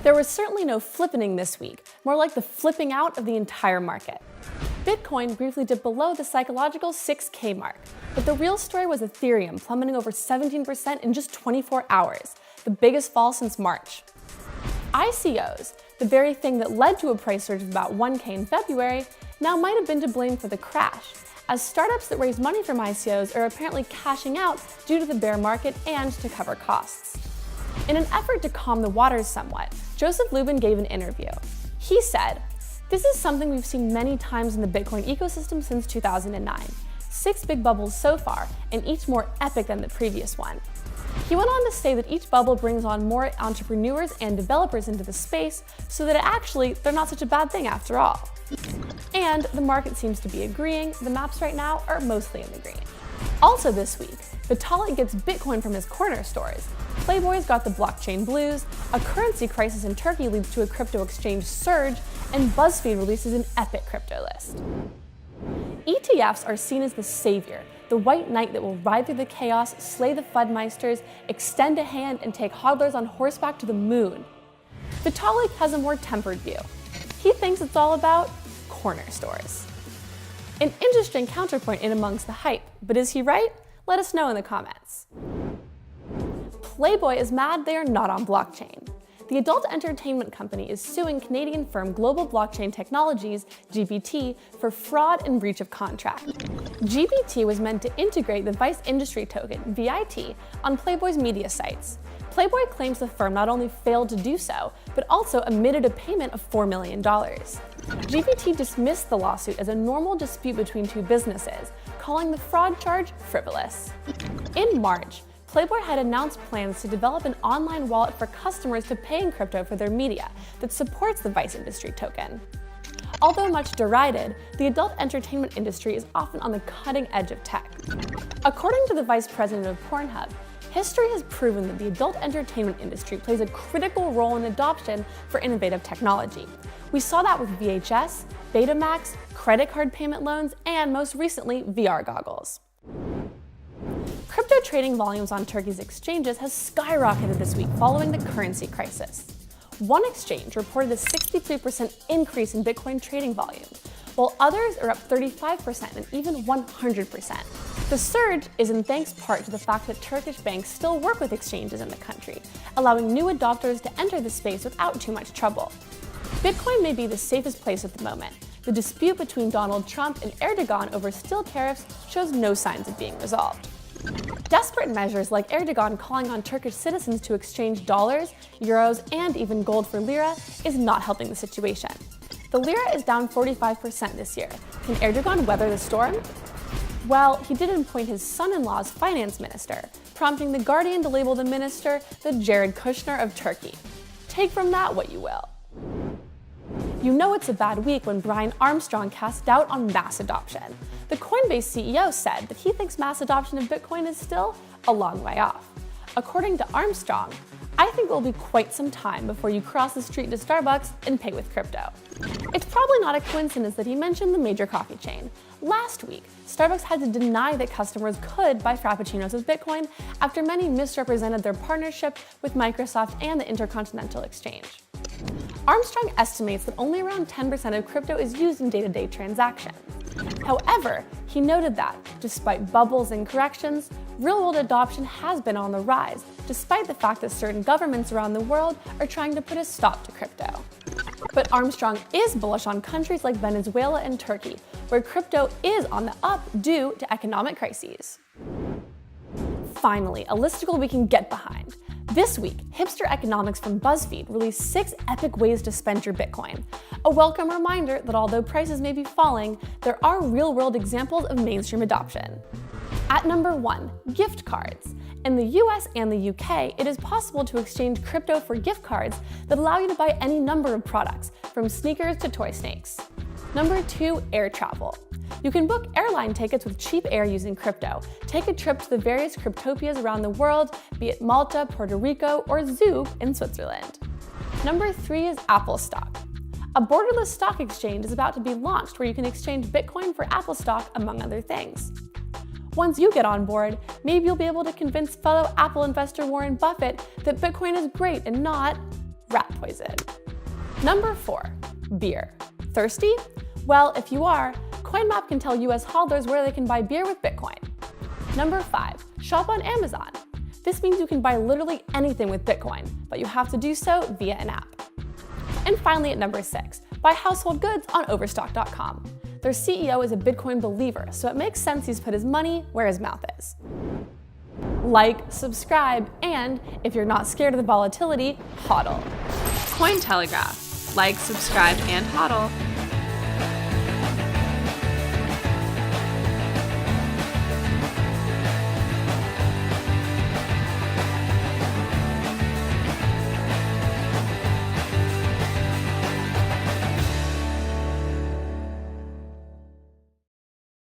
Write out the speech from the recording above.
There was certainly no flippening this week, more like the flipping out of the entire market. Bitcoin briefly dipped below the psychological 6K mark, but the real story was Ethereum plummeting over 17% in just 24 hours, the biggest fall since March. ICOs, the very thing that led to a price surge of about 1K in February, now might have been to blame for the crash, as startups that raise money from ICOs are apparently cashing out due to the bear market and to cover costs. In an effort to calm the waters somewhat, Joseph Lubin gave an interview. He said, "This is something we've seen many times in the Bitcoin ecosystem since 2009. 6 big bubbles so far, and each more epic than the previous one." He went on to say that each bubble brings on more entrepreneurs and developers into the space, so that they're not such a bad thing after all. And the market seems to be agreeing, the maps right now are mostly in the green. Also this week, Vitalik gets Bitcoin from his corner stores, Playboy's got the blockchain blues, a currency crisis in Turkey leads to a crypto exchange surge, and BuzzFeed releases an epic crypto list. ETFs are seen as the savior, the white knight that will ride through the chaos, slay the FUDmeisters, extend a hand, and take hodlers on horseback to the moon. Vitalik has a more tempered view. He thinks it's all about corner stores. An interesting counterpoint in amongst the hype, but is he right? Let us know in the comments. Playboy is mad they are not on blockchain. The adult entertainment company is suing Canadian firm Global Blockchain Technologies, GPT, for fraud and breach of contract. GPT was meant to integrate the Vice Industry Token, VIT, on Playboy's media sites. Playboy claims the firm not only failed to do so, but also omitted a payment of $4 million. GPT dismissed the lawsuit as a normal dispute between two businesses, calling the fraud charge frivolous. In March, Playboy had announced plans to develop an online wallet for customers to pay in crypto for their media that supports the Vice Industry Token. Although much derided, the adult entertainment industry is often on the cutting edge of tech. According to the vice president of Pornhub, history has proven that the adult entertainment industry plays a critical role in adoption for innovative technology. We saw that with VHS, Betamax, credit card payment loans, and most recently, VR goggles. Crypto trading volumes on Turkey's exchanges has skyrocketed this week following the currency crisis. One exchange reported a 63% increase in Bitcoin trading volumes, while others are up 35% and even 100%. The surge is in thanks part to the fact that Turkish banks still work with exchanges in the country, allowing new adopters to enter the space without too much trouble. Bitcoin may be the safest place at the moment. The dispute between Donald Trump and Erdogan over steel tariffs shows no signs of being resolved. Desperate measures like Erdogan calling on Turkish citizens to exchange dollars, euros, and even gold for lira is not helping the situation. The lira is down 45% this year. Can Erdogan weather the storm? Well, he did appoint his son-in-law's finance minister, prompting The Guardian to label the minister the Jared Kushner of Turkey. Take from that what you will. You know it's a bad week when Brian Armstrong cast doubt on mass adoption. The Coinbase CEO said that he thinks mass adoption of Bitcoin is still a long way off. According to Armstrong, "I think it will be quite some time before you cross the street to Starbucks and pay with crypto." It's probably not a coincidence that he mentioned the major coffee chain. Last week, Starbucks had to deny that customers could buy Frappuccinos with Bitcoin after many misrepresented their partnership with Microsoft and the Intercontinental Exchange. Armstrong estimates that only around 10% of crypto is used in day-to-day transactions. However, he noted that, despite bubbles and corrections, real-world adoption has been on the rise, despite the fact that certain governments around the world are trying to put a stop to crypto. But Armstrong is bullish on countries like Venezuela and Turkey, where crypto is on the up due to economic crises. Finally, a listicle we can get behind. This week, Hipster Economics from BuzzFeed released 6 epic ways to spend your Bitcoin. A welcome reminder that although prices may be falling, there are real-world examples of mainstream adoption. At number 1, gift cards. In the US and the UK, it is possible to exchange crypto for gift cards that allow you to buy any number of products, from sneakers to toy snakes. Number 2, air travel. You can book airline tickets with cheap air using crypto. Take a trip to the various cryptopias around the world, be it Malta, Puerto Rico, or Zug in Switzerland. Number 3 is Apple stock. A borderless stock exchange is about to be launched where you can exchange Bitcoin for Apple stock, among other things. Once you get on board, maybe you'll be able to convince fellow Apple investor Warren Buffett that Bitcoin is great and not rat poison. Number 4, beer. Thirsty? Well, if you are, CoinMap can tell US hodlers where they can buy beer with Bitcoin. Number 5, shop on Amazon. This means you can buy literally anything with Bitcoin, but you have to do so via an app. And finally, at number 6, buy household goods on Overstock.com. Their CEO is a Bitcoin believer, so it makes sense he's put his money where his mouth is. Like, subscribe, and if you're not scared of the volatility, hodl. Cointelegraph. Like, subscribe, and hodl.